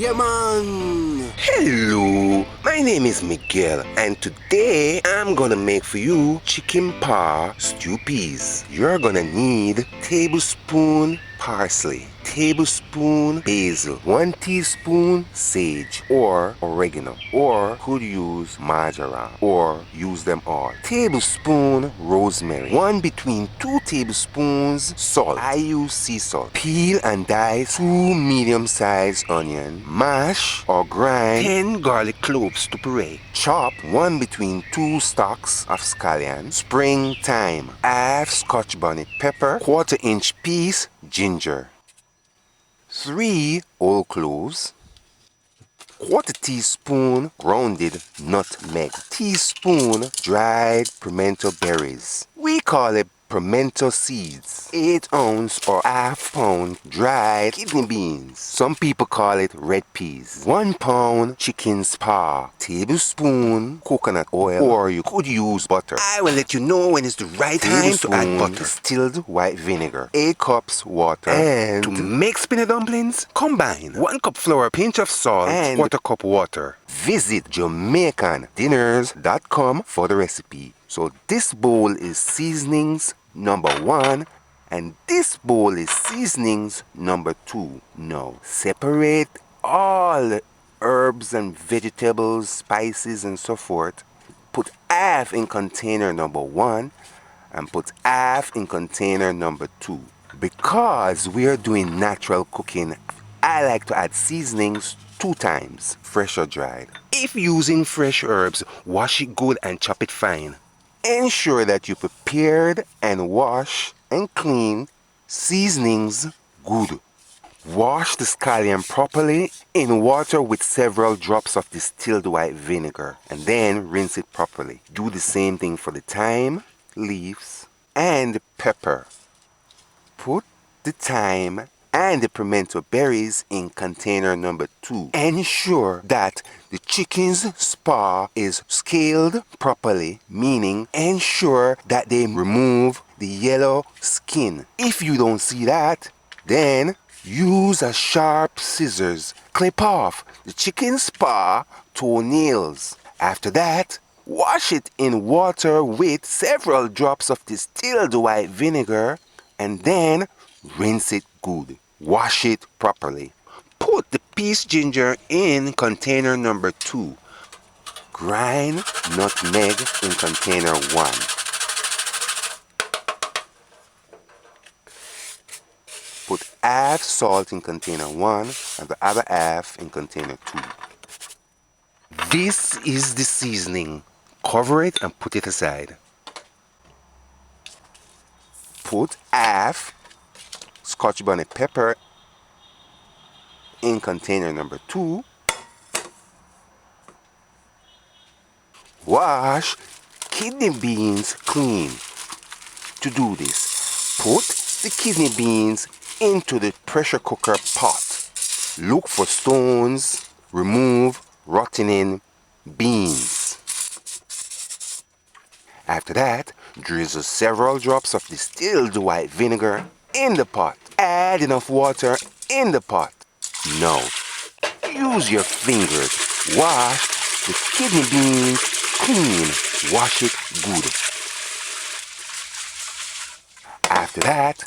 Yeah, man! Hello, my name is Miguel, and today I'm gonna make for you chicken paw stew peas. You're gonna need tablespoon parsley, tablespoon basil, 1 teaspoon sage or oregano, or could use marjoram or use them all. Tablespoon rosemary, 1 between 2 tablespoons salt. I use sea salt. Peel and dice 2 medium-sized onion. Mash or grind 10 garlic cloves to puree. Chop 1 between 2 stalks of scallion. Spring thyme, half Scotch bonnet pepper, 1/4 inch piece ginger, 3 whole cloves, 1/4 teaspoon grounded nutmeg, teaspoon dried pimento berries. We call it pimento seeds. 1/8 ounce or ½ pound dried kidney beans. Some people call it red peas. 1 pound chicken's paw. Tablespoon coconut oil, or you could use butter. I will let you know when it's the right time to add butter. Distilled white vinegar. 8 cups water. And to make spinach dumplings, combine 1 cup flour, pinch of salt, and 1/4 cup water. Visit JamaicanDinners.com for the recipe. So this bowl is seasonings number 1, and this bowl is seasonings number 2. Now separate all the herbs and vegetables, spices and so forth. Put half in container number 1 and put half in container number 2. Because we are doing natural cooking, I like to add seasonings 2 times, fresh or dried. If using fresh herbs, wash it good and chop it fine. Ensure that you prepared and wash and clean seasonings good. Wash the scallion properly in water with several drops of distilled white vinegar, and then rinse it properly. Do the same thing for the thyme, leaves, and the pepper. Put the thyme and the pimento berries in container number 2. Ensure that the chicken's paw is scaled properly, meaning ensure that they remove the yellow skin. If you don't see that, then use a sharp scissors. Clip off the chicken's paw toenails. After that, wash it in water with several drops of distilled white vinegar, and then rinse it good. Wash it properly. Put the piece ginger in container number 2. Grind nutmeg in container 1. Put half salt in container 1 and the other half in container 2. This is the seasoning. Cover it and put it aside. Put half Scotch bonnet pepper in container number 2. Wash kidney beans clean. To do this, put the kidney beans into the pressure cooker pot. Look for stones. Remove rotting beans. After that, drizzle several drops of distilled white vinegar in the pot. Add enough water in the pot. Now, use your fingers. Wash the kidney beans clean. Wash it good. After that,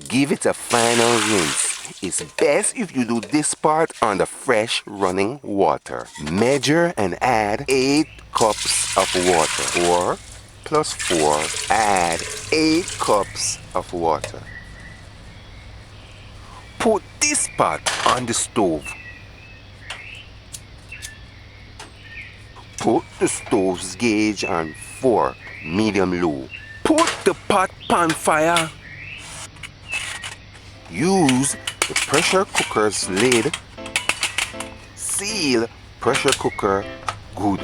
give it a final rinse. It's best if you do this part under fresh running water. Measure and add 8 cups of water. 4 plus 4, add 8 cups of water. Put this pot on the stove. Put the stove's gauge on 4, medium-low. Put the pot on fire. Use the pressure cooker's lid. Seal pressure cooker good.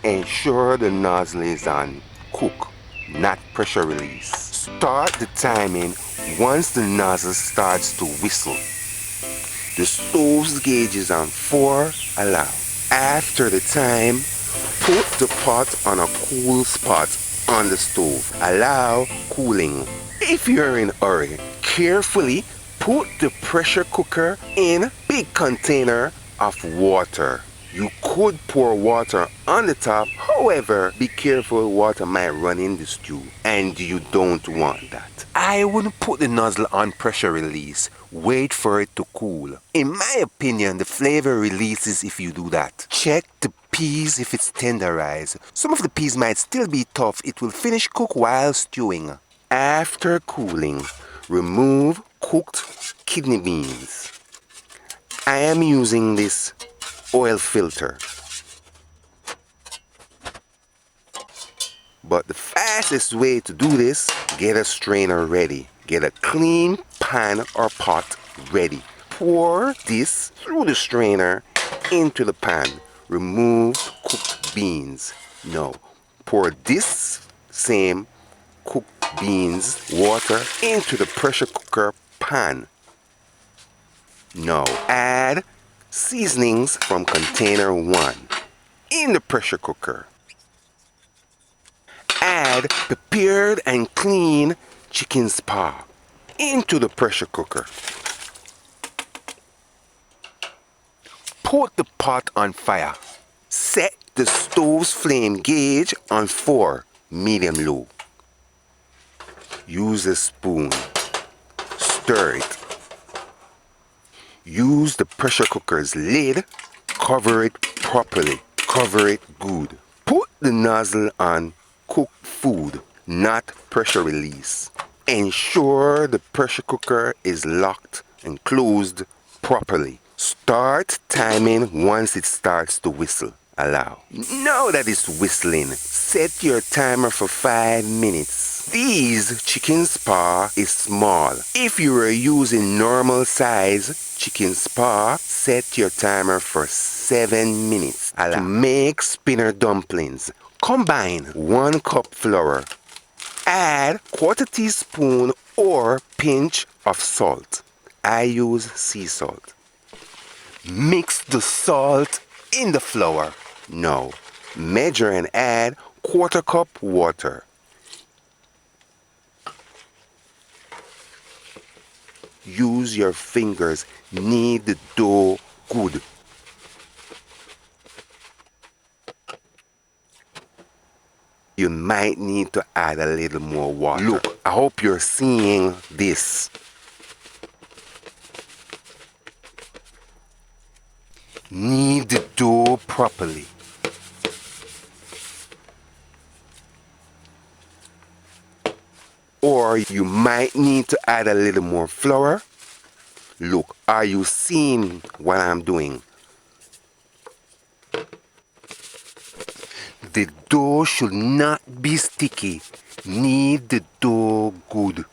Ensure the nozzle is on cook, not pressure release. Start the timing once the nozzle starts to whistle. The stove's gauge is on 4, allow. After the time, put the pot on a cool spot on the stove. Allow cooling. If you're in a hurry, carefully Put the pressure cooker in big container of water. You could pour water on the top, however, be careful, water might run in the stew and you don't want that. I wouldn't put the nozzle on pressure release. Wait for it to cool. In my opinion, the flavor releases if you do that. Check the peas if it's tenderized. Some of the peas might still be tough. It will finish cook while stewing. After cooling, remove cooked kidney beans. I am using this oil filter. But the fastest way to do this, get a strainer ready. Get a clean pan or pot ready. Pour this through the strainer into the pan. Remove cooked beans. Now, pour this same cooked beans water into the pressure cooker pan. Now, add seasonings from container 1 in the pressure cooker. Add prepared and clean chicken's paw into the pressure cooker. Put the pot on fire. Set the stove's flame gauge on 4, medium-low. Use a spoon. Stir it. Use the pressure cooker's lid. Cover it properly. Cover it good. Put the nozzle on cooked food, not pressure release. Ensure the pressure cooker is locked and closed properly. Start timing once it starts to whistle. Allow. Now that it's whistling, set your timer for 5 minutes. These chicken's paw is small. If you are using normal size chicken's paw, set your timer for 7 minutes. Allow. To make spinner dumplings, combine 1 cup flour. Add 1/4 teaspoon or pinch of salt. I use sea salt. Mix the salt in the flour. Now, measure and add 1/4 cup water. Use your fingers, knead the dough good. You might need to add a little more water. Look, I hope you're seeing this. Knead the dough properly. Or you might need to add a little more flour. Look, are you seeing what I'm doing? The dough should not be sticky. Knead the dough good.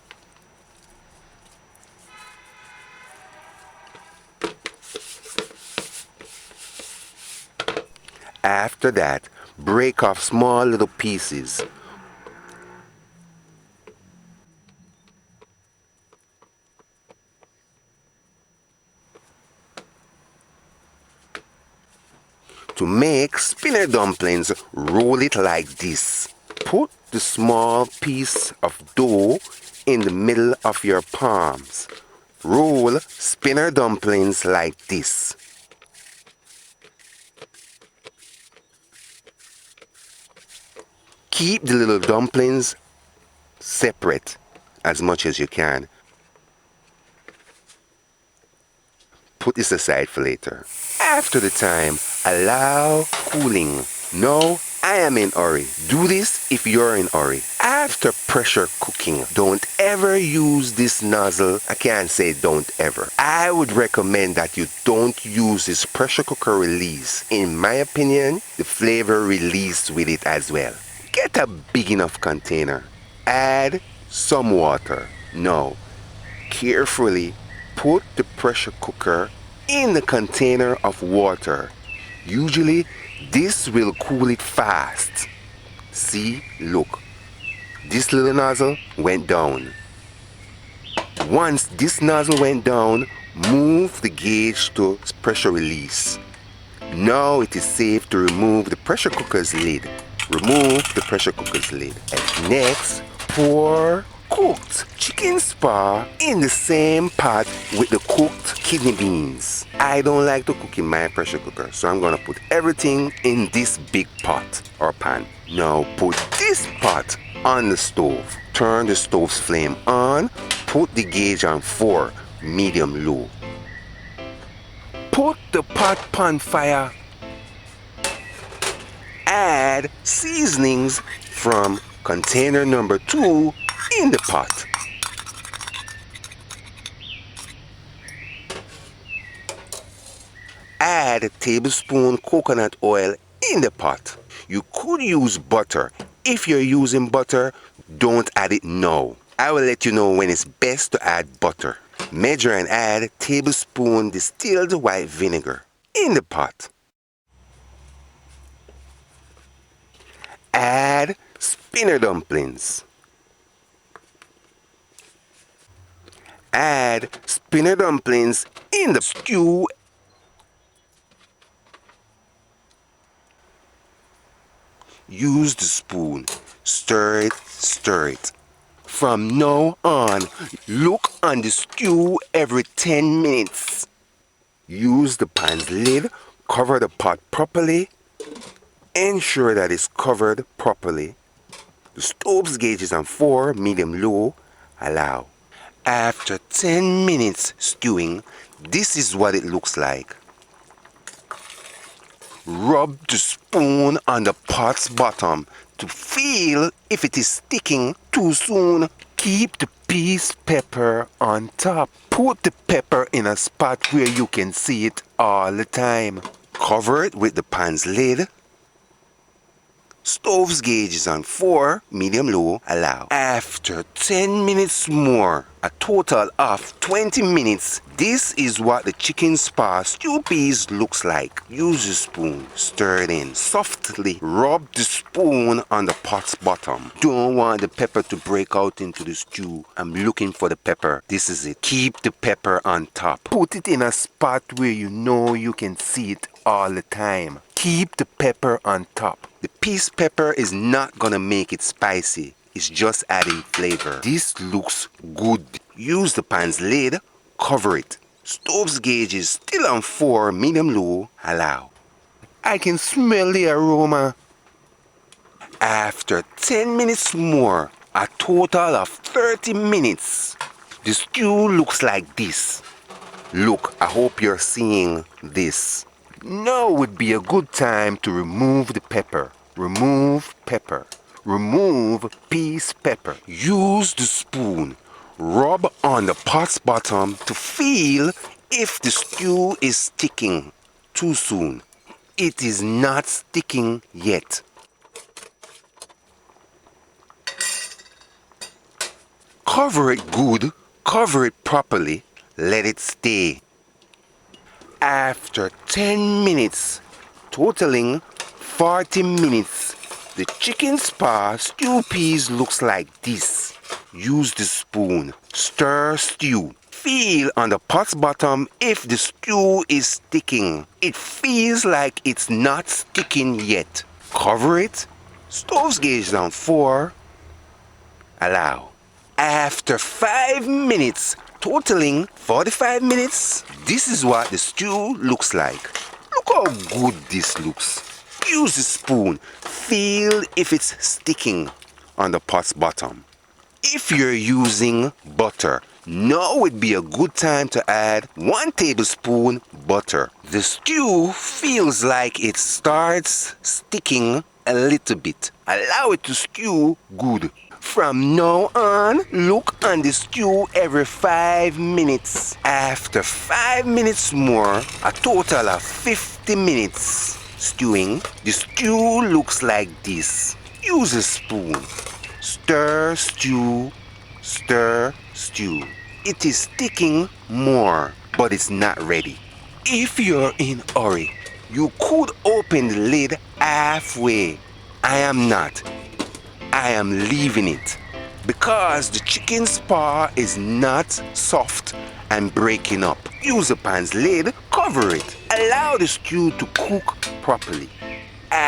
After that, break off small little pieces. To make spinner dumplings, roll it like this. Put the small piece of dough in the middle of your palms. Roll spinner dumplings like this. Keep the little dumplings separate as much as you can. Put this aside for later. After the time, allow cooling. No, I am in hurry. Do this if you're in hurry. After pressure cooking, don't ever use this nozzle. I can't say don't ever. I would recommend that you don't use this pressure cooker release. In my opinion, the flavor released with it as well. Get a big enough container. Add some water. Now, carefully put the pressure cooker in the container of water. Usually, this will cool it fast. See, look. This little nozzle went down. Once this nozzle went down, move the gauge to pressure release. Now it is safe to remove the pressure cooker's lid. Remove the pressure cooker's lid. And next, pour cooked chicken's paw in the same pot with the cooked kidney beans. I don't like to cook in my pressure cooker, so I'm gonna put everything in this big pot or pan. Now put this pot on the stove. Turn the stove's flame on. Put the gauge on 4, medium low. Put the pot on fire. Add seasonings from container number 2 in the pot. Add a tablespoon coconut oil in the pot. You could use butter. If you're using butter, don't add it now. I will let you know when it's best to add butter. Measure and add a tablespoon distilled white vinegar in the pot. Add spinner dumplings. Add spinner dumplings in the stew. Use the spoon. Stir it, stir it. From now on, look on the stew every 10 minutes. Use the pan's lid. Cover the pot properly. Ensure that it's covered properly. The stove's gauge is on 4, medium low. Allow. After 10 minutes stewing, this is what it looks like. Rub the spoon on the pot's bottom to feel if it is sticking too soon. Keep the peas pepper on top. Put the pepper in a spot where you can see it all the time. Cover it with the pan's lid. Stove's gauge is on 4, medium low, allow. After 10 minutes more, a total of 20 minutes, this is what the chicken's paw stew peas looks like. Use a spoon, stir it in. Softly rub the spoon on the pot's bottom. Don't want the pepper to break out into the stew. I'm looking for the pepper. This is it. Keep the pepper on top. Put it in a spot where you know you can see it all the time. Keep the pepper on top. The peas pepper is not gonna make it spicy. It's just adding flavor. This looks good. Use the pan's lid. Cover it. Stove's gauge is still on 4, medium low. Allow. I can smell the aroma. After 10 minutes more, a total of 30 minutes, the stew looks like this. Look, I hope you're seeing this. Now would be a good time to remove the pepper. Remove pepper. Remove peas pepper. Use the spoon. Rub on the pot's bottom to feel if the stew is sticking too soon. It is not sticking yet. Cover it good. Cover it properly. Let it stay. After 10 minutes, totaling 40 minutes, the chicken's paw stew peas looks like this. Use the spoon. Stir stew. Feel on the pot's bottom if the stew is sticking. It feels like it's not sticking yet. Cover it. Stove's gauge down 4. Allow. After 5 minutes, totaling 45 minutes, this is what the stew looks like. Look how good this looks. Use the spoon. Feel if it's sticking on the pot's bottom. If you're using butter, now would be a good time to add 1 tablespoon butter. The stew feels like it starts sticking a little bit. Allow it to stew good. From now on, look on the stew every 5 minutes. After 5 minutes more, a total of 50 minutes stewing, the stew looks like this. Use a spoon. Stir stew, stir stew. It is sticking more, but it's not ready. If you're in a hurry, you could open the lid halfway. I am not. I am leaving it because the chicken's paw is not soft and breaking up. Use the pan's lid, cover it. Allow the stew to cook properly.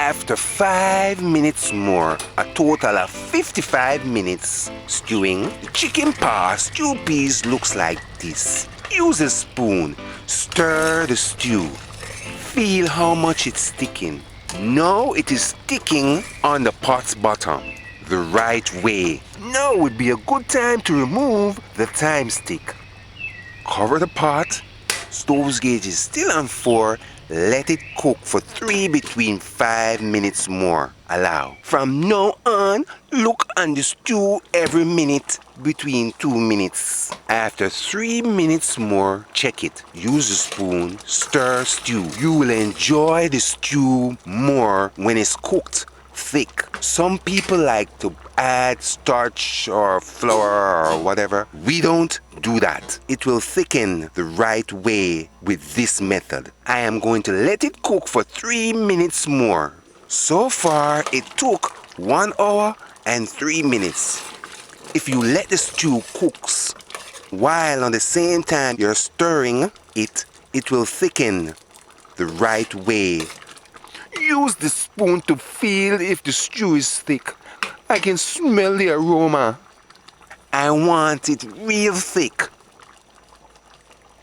After 5 minutes more, a total of 55 minutes stewing, the chicken paw stew peas looks like this. Use a spoon, stir the stew. Feel how much it's sticking. Now it is sticking on the pot's bottom the right way. Now would be a good time to remove the thyme stick. Cover the pot. Stove's gauge is still on 4. Let it cook for between 5 minutes more. Allow. From now on, look on the stew every minute between 2 minutes. After 3 minutes more, check it. Use a spoon, stir stew. You will enjoy the stew more when it's cooked thick. Some people like to add starch or flour or whatever. We don't do that. It will thicken the right way with this method. I am going to let it cook for 3 minutes more. So far it took 1 hour and 3 minutes. If you let the stew cook while on the same time you're stirring it, it will thicken the right way. Use the spoon to feel if the stew is thick. I can smell the aroma. I want it real thick.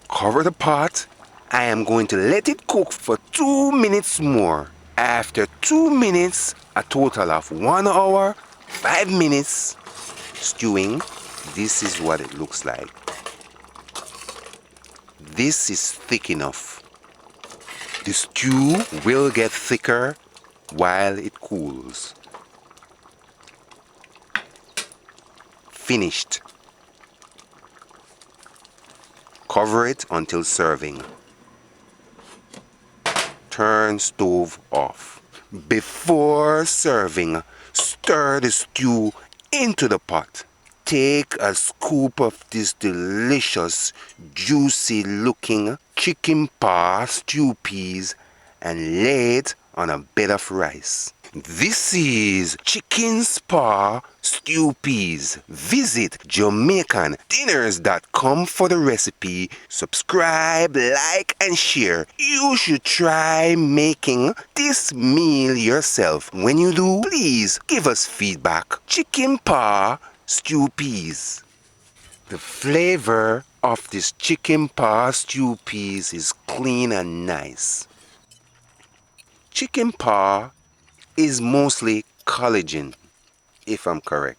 Cover the pot. I am going to let it cook for 2 minutes more. After 2 minutes, a total of 1 hour, 5 minutes stewing, this is what it looks like. This is thick enough. The stew will get thicker while it cools. Finished. Cover it until serving. Turn stove off. Before serving, stir the stew into the pot. Take a scoop of this delicious, juicy looking chicken paw stew peas and lay it on a bed of rice. This is Chicken's Paw Stew Peas. Visit JamaicanDinners.com for the recipe. Subscribe, like, and share. You should try making this meal yourself. When you do, please give us feedback. Chicken Paw Stew Peas. The flavor of this chicken paw stew peas is clean and nice. Chicken paw is mostly collagen, if I'm correct.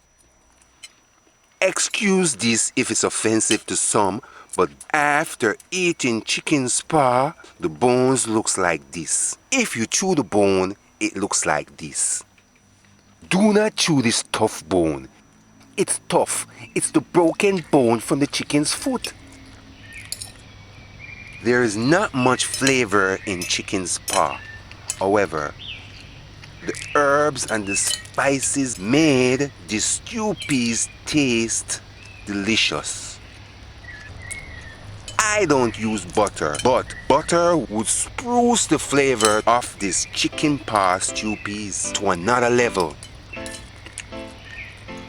Excuse this if it's offensive to some, but after eating chicken's paw, the bones looks like this. If you chew the bone, it looks like this. Do not chew this tough bone. It's tough. It's the broken bone from the chicken's foot. There is not much flavor in chicken's paw. However, the herbs and the spices made the stew peas taste delicious. I don't use butter, but butter would spruce the flavor of this chicken paw stew peas to another level.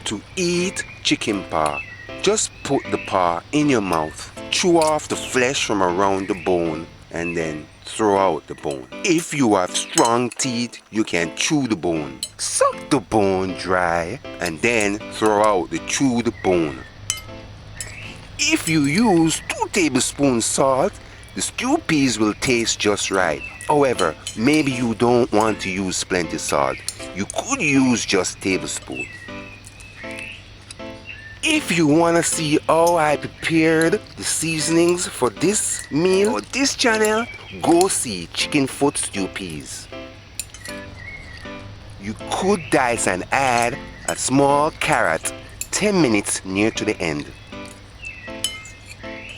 To eat chicken paw, just put the paw in your mouth, chew off the flesh from around the bone, and then throw out the bone. If you have strong teeth, you can chew the bone. Suck the bone dry and then throw out the chewed bone. If you use 2 tablespoons salt, the stew peas will taste just right. However, maybe you don't want to use plenty salt. You could use just tablespoon. If you want to see how I prepared the seasonings for this meal or this channel, go see Chicken Foot Stew Peas. You could dice and add a small carrot 10 minutes near to the end.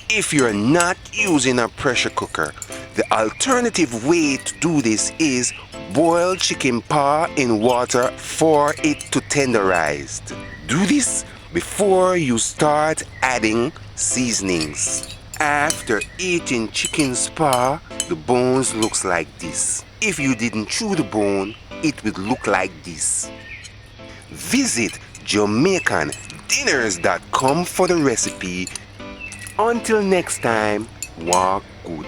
If you're not using a pressure cooker, the alternative way to do this is boil chicken paw in water for it to tenderize. Do this before you start adding seasonings. After eating chicken's paw, the bones looks like this. If you didn't chew the bone, it would look like this. Visit JamaicanDinners.com for the recipe. Until next time, walk good.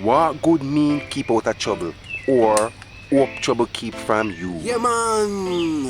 Walk good means keep out of trouble, or hope trouble keep from you. Yeah, man.